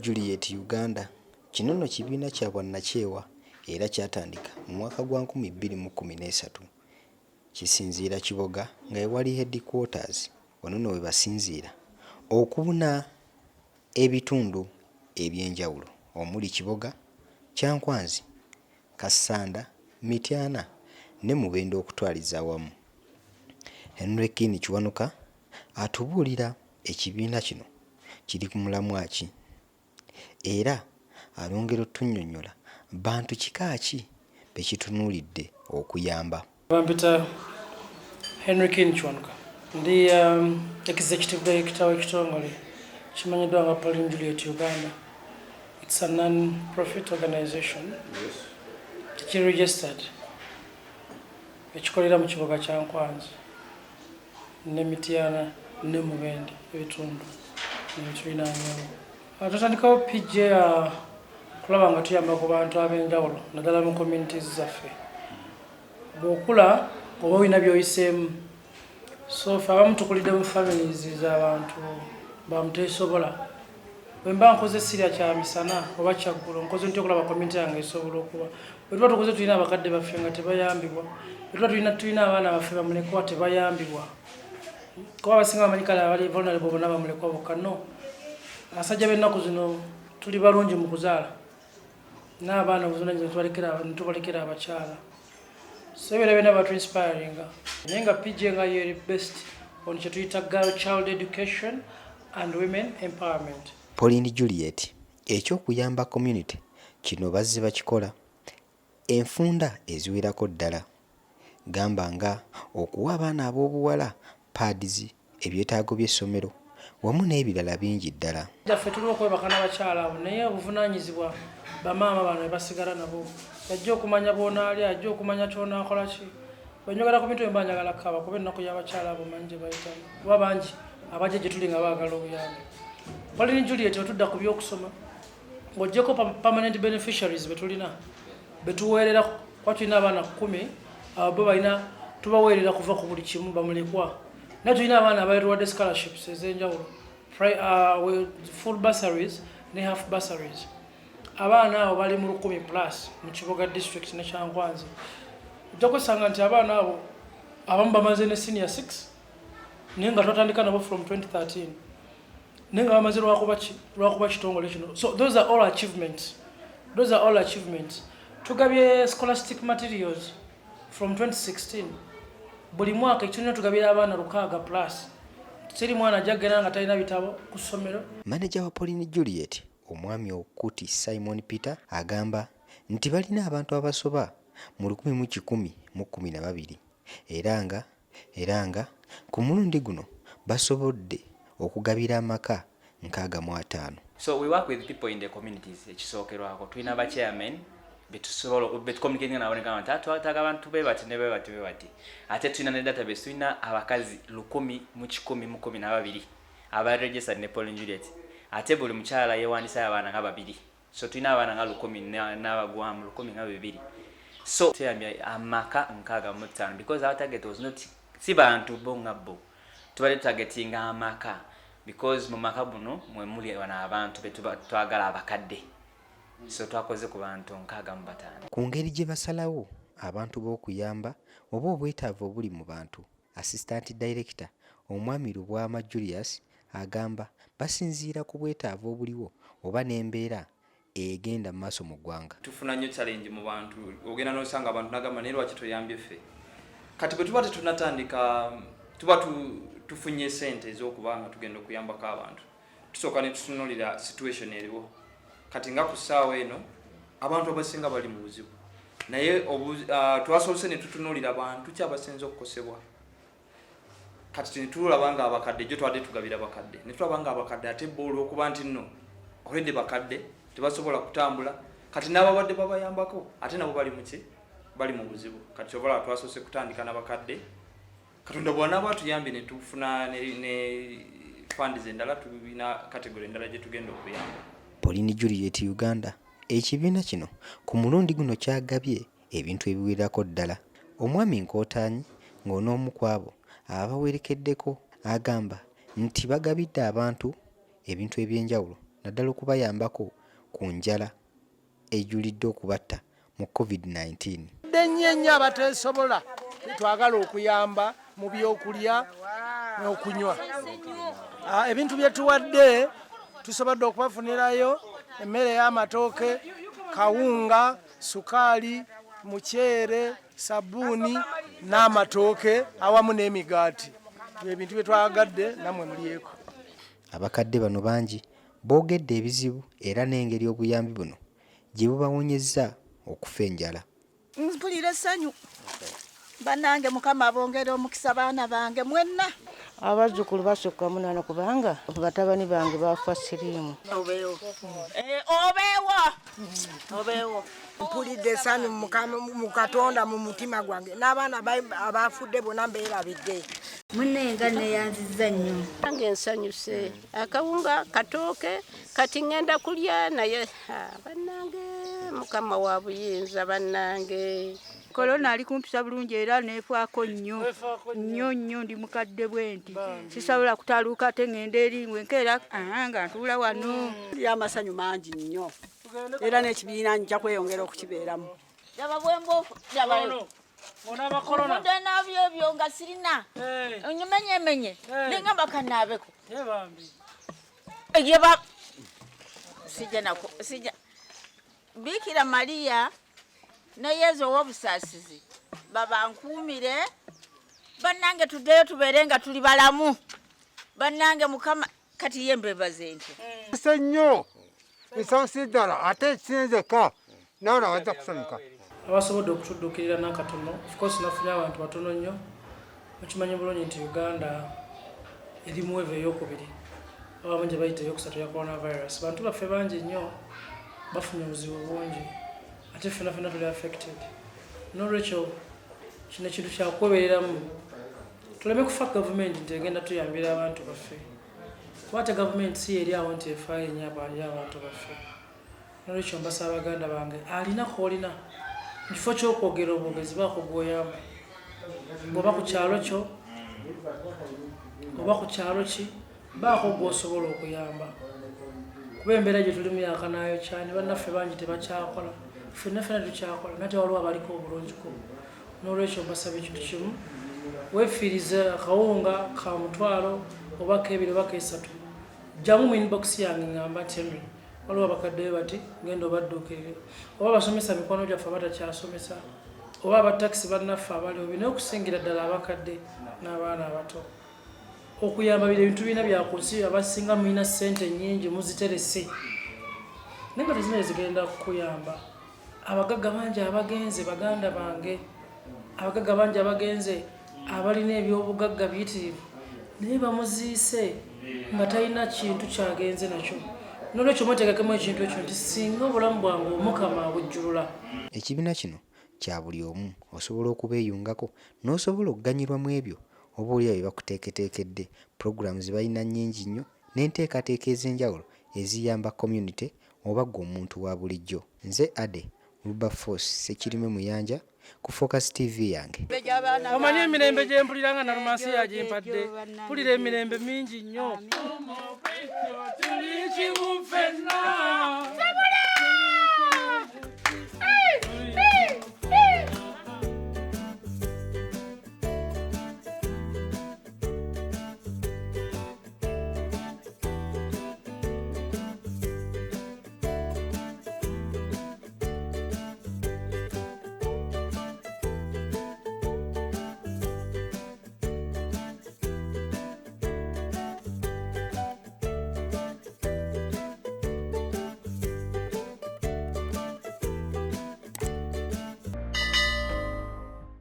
Juliet Uganda kino nno kibiina kya bwannakyewa era kyatandika mu mwaka gwa 2013 kisinziira Kiboga nga ewali headquarters wano nno we basinziira okubuna ebitundu ebyenjawulo omuli Kiboga, Kyankwanzi, Kassanda, Mityana ne Mubende okutwaliza awamu. Henry Kini Kiwanuka atubuulira ekibiina kino kiri ku mulamwa ki era alongera otunnyonnyola bantu kika ki be kitunuulidde okuyamba. Bampita Henry Kini Kiwanuka ndi executive director w'ekitongole kimanyiddwa nga Pauline Juliet Uganda. It's a non-profit organization. It's registered. Ekikolera mu Kiboga Kyankwanzi ne Mityana ne Mubende ebitundu n'ebitulinaanyewo. Tutandikawo PJ kulaba nga tuyamba ku bantu ab'enjawulo naddala mu communities zaffe. Bw'okula oba olina by'oyiseemu, so ffe abamu tukulidde mu families z'abantu bamuteesobola. Bwe mba nkoze sirya kya misana oba kyaggulo nkoze ntya okulaba community yange esobola okuba. Bwe tuba tukoze tulina abakadde baffe nga tebayambibwa. Bwe tuba tulina abaana baffe bamulekwa tebayambibwa. Kuba abasinga bamanyi kale abali vulnerable bonna bamulekwa bokka. No, abasajja b'ennaku zino tuli balungi mu kuzaala n'abaana buvunaanyizibwa tubalekera abakyala. So ebyo byonna batu inspiring. Naye nga PJ nga ye best on kye tuyita girl child education and women empowerment. Pauline Juliet ekyokuyamba community kino bazze bakikola enfunda eziwerako ddala gamba nga okuwa abaana ab'obuwala pads ebyetaago by'essomero wamu n'ebirala bingi ddala. Jaffe tuli okwebaka n'abakyala abo naye obuvunaanyizibwa bamaama bano basigala nabo. Ajja okumanya bw'onaalya, ajja okumanya ky'onaakola ki. Bwe njogera ku bintu bye njagala kaba kuba ennaku y'abakyala abo manyi gye bayitamu. Kuba bangi abajja gye tuli nga baagala obuyambi. Pauline Juliet otudda ku by'okusoma ng'oggyeko permanent beneficiaries be tulina betuweerera kuba tulina abaana 10 abo bo balina tubaweerera kuva ku buli kimu bamulekwa. Naye tulina abaana abaweereddwadde scholarships ez'enjawulo, full bursaries ne half bursaries. Abaana abo bali mu 10+ mu Kiboga district ne Kyankwanzi. Ojja kusanga nti abaana abo abamu bamaze ne senior 6 naye nga twatandika nabo from 2013 naye nga bamaze lwakuba kitongole kino. So those are all achievements. Tugabye scholastic materials from 2016. Buli mwaka ekitulina tugabira abaana 600+. Siri mwana ajagera nga talina bitabo ku ssomero. Manager wa Pauline Juliet omwami Okuti Simon Peter agamba nti balina abantu abasoba mu 1112 era nga ku mulundi guno basobodde okugabira amaka 65. So we work with people in the communities. Ekisookerwako tulina ba chairman betusobola betucommunicating nabo nga twataka abantu bebati ne bebati. Ate tulina ne database tulina abakazi 10,012 aba registered ne Pauline Juliet. Ate buli mukyala yeewandisa abaana nga 2. So tulina abaana nga 10 n'abagwamu 12. So tuyambye amaka 65 because our target was not si bantu bongabo. Tubali targeting amaka because mu maka buno mwe muli abantu twagala abakadde. So twakoze ku bantu 65. Ku ngeri gye basalawo abantu b'okuyamba oba obwetaavu obuli mu bantu, Assistant Director omwami Lubwama Julius agamba basinziira ku bwetaavu obuliwo oba n'embeera egenda mu maaso mu ggwanga. Tufuna nnyo challenge mu bantu ogenda n'osanga abantu nagamba naye lwaki toyambye ffe. Kati bwe tuba tetunatandika tuba tufunye sente ez'okuba nga tugenda okuyambako abantu. Tusooka ne tutunuulira situation eriwo. Kati nga ku ssaawa eno abantu abasinga bali mu buzibu. Naye twasobose ne tutunuulira abantu ki abasinze okukosebwa. Kati netulaba nga abakadde gye twadde tugabira bakadde. Ne tulaba nga abakadde ate bo olw'okuba nti nno already bakadde tebasobola kutambula. Kati n'ababadde babayambako ate nabo bali mu buzibu. Kati kyobola twasobose kutandika n'abakadde. Katonda bw'anaaba atuyambye ne tufuna ne funds endala tulina category endala gye tugenda okuyamba. Pauline Juliet Uganda ekibiina kino ku mulundi guno kyagabye ebintu ebiwerako ddala. Omwami Nkootaanyi ng'onoomu ku abo abawerekeddeko agamba nti bagabidde abantu ebintu ebyenjawulo naddala okubayambako ku njala ejulidde okubatta mu COVID-19. Nnyo abateesobola twagala okuyamba mu byokulya n'okunywa. Ebintu bye tuwadde tusobodde okubafunirayo emmere y'amatooke, kawunga, sukaali, muceere, sabbuuni n'amatooke awamu n'emigaati. Ebintu bye twagadde nammwe mulyeko. Abakadde bano bangi boogedde ebizibu era n'engeri obuyambi buno gye bubawonyezza okufa enjala. Mpulira essanyu bannange, Mukama abongere omukisa baana bange mwenna. Abazzukulu basukka munana kubanga batabani bange bafa siriimu. Obeewo. Mpulidde essanyu mu Katonda mu mutima gwange, n'abaana abafudde bonna mbeerabidde. Munenga neyanziza nnyo. Nange nsanyuse akawunga katooke kati ngenda kulya naye bannange Mukama wa buyinza bannange. Korona ali kumpisa bulungi era neefaako nnyo ndi mukadde bwenti. Sisobola kutaluuka ate ngenda eri wenkeera nga ntuula wano. Amasanyu mangi nnyo era n'ekibiina nja kweyongera okukibeeramu. Jaba bwembofu jabayo. Onaba korona. Mude nabyo nga sirina. Onyemenye ningamba kanaabeko. Ebambi. Ejeba sija Bikira Maria na Yezu w'obusasizi babankuumire bannange tuddeyo tubeerenga tuli balamu bannange Mukama kati yembebaze nti nnyo nsanyusa ddala ate ekinzeka nawe wajja kusanyuka. Abasobodde okutudduukirira n'akatono, of course nafunye abantu batono nnyo. Mukimanyi bulungi nti Uganda eri mu wave ey'okubiri abamu gye bayita ey'okusatu ya coronavirus. Bantu baffe bangi nnyo bafunye obuzibu bungi ate ffenna tuli affected. N'olwekyo kino ekintu kyakwebereramu tuleme kufa gavumenti nti egenda tuyambira abantu baffe. Kuba gavumenti si eri awo nti efaayo ennyo abantu baffe. N'olwekyo mbasaba baganda bange alina koolina mu kifo ky'okwogera obwogezi baako gw'oyamba. Bw'oba ku kyalo kyo oba ku kyalo ki baako gw'osobola okuyamba. Kuba embeera gye tuli mu yakanayo cyane bannaffe bangi tebakyakola. Ffenna tukyakola nate waliwo abaliko obulungiko. N'olwekyo mbasaba ekintu kimu weefiirize akawunga ka mutwalo oba k'ebiri oba k'esatu. Jjamu mu inbox yange ngamba nti Henry waliwo abakadde bati ngenda obadduukirire. Oba abasomesa mikono gyaffe abatakyasomesa oba abatakisi bannaffe abaliwo bina okusingira ddala abakadde n'abaana abato. Okuyamba biri ebintu bina bya ku nsi abasinga mulina ssente nnyingi muziterese. Naye nga tezina zigenda kukuyamba. Abagagga bangi abagenze baganda bange. Abagagga bangi abagenze abalina ebyobugagga biyitirivu naye bamuziise nga talina kintu kyagenze nakyo. N'olwekyo mwetegekemu ekintu ekyo nti singa obulamu bwange Omukama abujjulula. Ekibiina kino kya buli omu osobola okubeeyungako n'osobola okuganyirwa mu ebyo oba oli bye bakuteeketeekedde. Pulogulaamu ze balina nnyingi nnyo n'enteekateeka ez'enjawulo eziyamba community oba ggwe omuntu wa bulijjo. Nze Ade Wilberforce Ssekirime Muyanja ku Focus TV yange. Omanyi emirembe gye mpulira nga Nalumansi yagimpadde. Mpulira emirembe mingi nnyo.